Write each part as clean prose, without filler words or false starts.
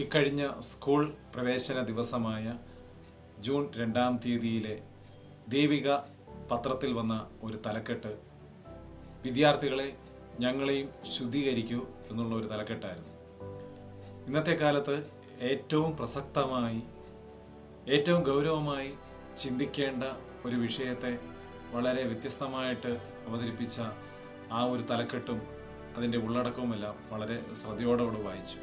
ഇക്കഴിഞ്ഞ സ്കൂൾ പ്രവേശന ദിവസമായ ജൂൺ 2-ാം തീയതിയിലെ ദീപിക പത്രത്തിൽ വന്ന ഒരു തലക്കെട്ട് വിദ്യാർത്ഥികളെ ഞങ്ങളെയും ശുദ്ധീകരിക്കൂ എന്നുള്ള ഒരു തലക്കെട്ടായിരുന്നു. ഇന്നത്തെ കാലത്ത് ഏറ്റവും പ്രസക്തമായി ഏറ്റവും ഗൗരവമായി ചിന്തിക്കേണ്ട ഒരു വിഷയത്തെ വളരെ വ്യത്യസ്തമായിട്ട് അവതരിപ്പിച്ച ആ ഒരു തലക്കെട്ടും അതിൻ്റെ ഉള്ളടക്കവുമെല്ലാം വളരെ ശ്രദ്ധയോടെ വായിച്ചു.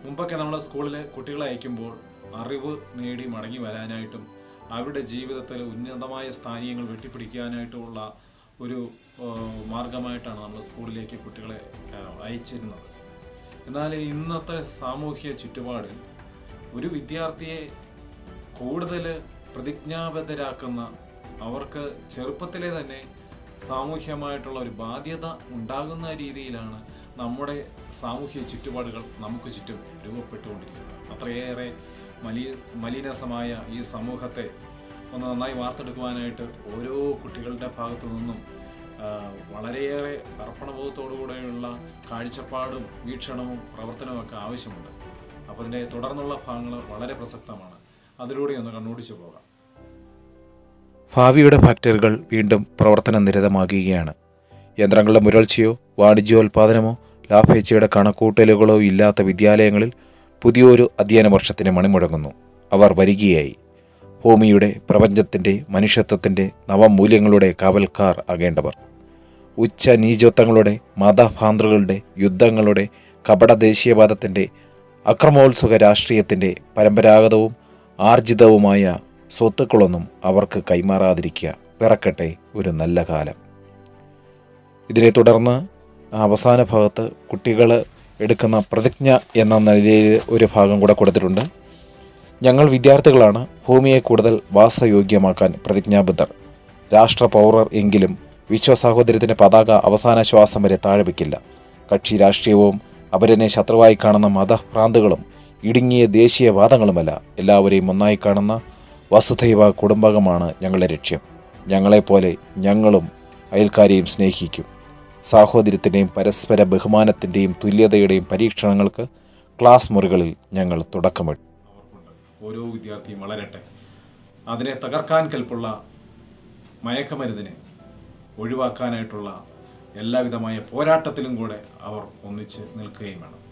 മുമ്പൊക്കെ നമ്മൾ സ്കൂളിൽ കുട്ടികളെ അയക്കുമ്പോൾ അറിവ് നേടി മടങ്ങി വരാനായിട്ടും അവരുടെ ജീവിതത്തിൽ ഉന്നതമായ സ്ഥാനീയങ്ങൾ വെട്ടിപ്പിടിക്കാനായിട്ടുമുള്ള ഒരു മാർഗമായിട്ടാണ് നമ്മൾ സ്കൂളിലേക്ക് കുട്ടികളെ അയച്ചിരുന്നത്. എന്നാൽ ഇന്നത്തെ സാമൂഹ്യ ചുറ്റുപാടിൽ ഒരു വിദ്യാർത്ഥിയെ കൂടുതൽ പ്രതിജ്ഞാബദ്ധരാക്കുന്ന, അവർക്ക് ചെറുപ്പത്തിലെ തന്നെ സാമൂഹ്യമായിട്ടുള്ള ഒരു ബാധ്യത ഉണ്ടാകുന്ന രീതിയിലാണ് നമ്മുടെ സാമൂഹ്യ ചുറ്റുപാടുകൾ നമുക്ക് ചുറ്റും രൂപപ്പെട്ടുകൊണ്ടിരിക്കുന്നത്. അത്രയേറെ മലിനസമായ ഈ സമൂഹത്തെ ഒന്ന് നന്നായി വാർത്തെടുക്കുവാനായിട്ട് ഓരോ കുട്ടികളുടെ ഭാഗത്തു നിന്നും വളരെയേറെ അർപ്പണബോധത്തോടുകൂടെയുള്ള കാഴ്ചപ്പാടും വീക്ഷണവും പ്രവർത്തനവും ഒക്കെ ആവശ്യമുണ്ട്. അപ്പോൾ അതിൻ്റെ തുടർന്നുള്ള ഭാഗങ്ങൾ വളരെ പ്രസക്തമാണ്. അതിലൂടെ ഒന്ന് കണ്ണോടിച്ചു പോകാം. ഭാവിയുടെ ഫാക്ടറികൾ വീണ്ടും പ്രവർത്തന നിരതമാകുകയാണ്. യന്ത്രങ്ങളുടെ മുരൾച്ചയോ വാണിജ്യോൽപാദനമോ ലാഭേച്ഛയുടെ കണക്കൂട്ടലുകളോ ഇല്ലാത്ത വിദ്യാലയങ്ങളിൽ പുതിയൊരു അധ്യയന വർഷത്തിന് മണിമുഴങ്ങുന്നു. അവർ വരികയായി. ഭൂമിയുടെ, പ്രപഞ്ചത്തിൻ്റെ, മനുഷ്യത്വത്തിൻ്റെ നവമൂല്യങ്ങളുടെ കാവൽക്കാർ ആകേണ്ടവർ. ഉച്ച നീചത്വങ്ങളുടെ, മതഭാന്തൃകളുടെ, യുദ്ധങ്ങളുടെ, കപട ദേശീയവാദത്തിൻ്റെ, അക്രമോത്സുക രാഷ്ട്രീയത്തിൻ്റെ പരമ്പരാഗതവും ആർജിതവുമായ സ്വത്തുക്കളൊന്നും അവർക്ക് കൈമാറാതിരിക്കുക. പിറക്കട്ടെ ഒരു നല്ല കാലം. ഇതിനെ തുടർന്ന് അവസാന ഭാഗത്ത് കുട്ടികൾ എടുക്കുന്ന പ്രതിജ്ഞ എന്ന നിലയിൽ ഒരു ഭാഗം കൂടെ കൊടുത്തിട്ടുണ്ട്. ഞങ്ങൾ വിദ്യാർത്ഥികളാണ്. ഭൂമിയെ കൂടുതൽ വാസയോഗ്യമാക്കാൻ പ്രതിജ്ഞാബദ്ധർ. രാഷ്ട്രപൗരർ എങ്കിലും വിശ്വസാഹോദര്യത്തിൻ്റെ പതാക അവസാന ശ്വാസം വരെ താഴെ വയ്ക്കില്ല. കക്ഷി രാഷ്ട്രീയവും അവരനെ ശത്രുവായി കാണുന്ന മതഭ്രാന്തുകളും ഇടുങ്ങിയ ദേശീയവാദങ്ങളുമല്ല, എല്ലാവരെയും ഒന്നായി കാണുന്ന വസുധൈവ കുടുംബകമാണ് ഞങ്ങളുടെ ലക്ഷ്യം. ഞങ്ങളെപ്പോലെ ഞങ്ങളും അയൽക്കാരെയും സ്നേഹിക്കും. സാഹോദര്യത്തിൻ്റെയും പരസ്പര ബഹുമാനത്തിൻ്റെയും തുല്യതയുടെയും പരീക്ഷണങ്ങൾക്ക് ക്ലാസ് മുറികളിൽ ഞങ്ങൾ തുടക്കമിട്ടു. ഓരോ വിദ്യാർത്ഥിയും വളരട്ടെ. അതിനെ തകർക്കാൻ കെൽപ്പുള്ള മയക്കമരുന്നിനെ ഒഴിവാക്കാനായിട്ടുള്ള എല്ലാവിധമായ പോരാട്ടത്തിലും കൂടെ അവർ ഒന്നിച്ച് നിൽക്കുകയും വേണം.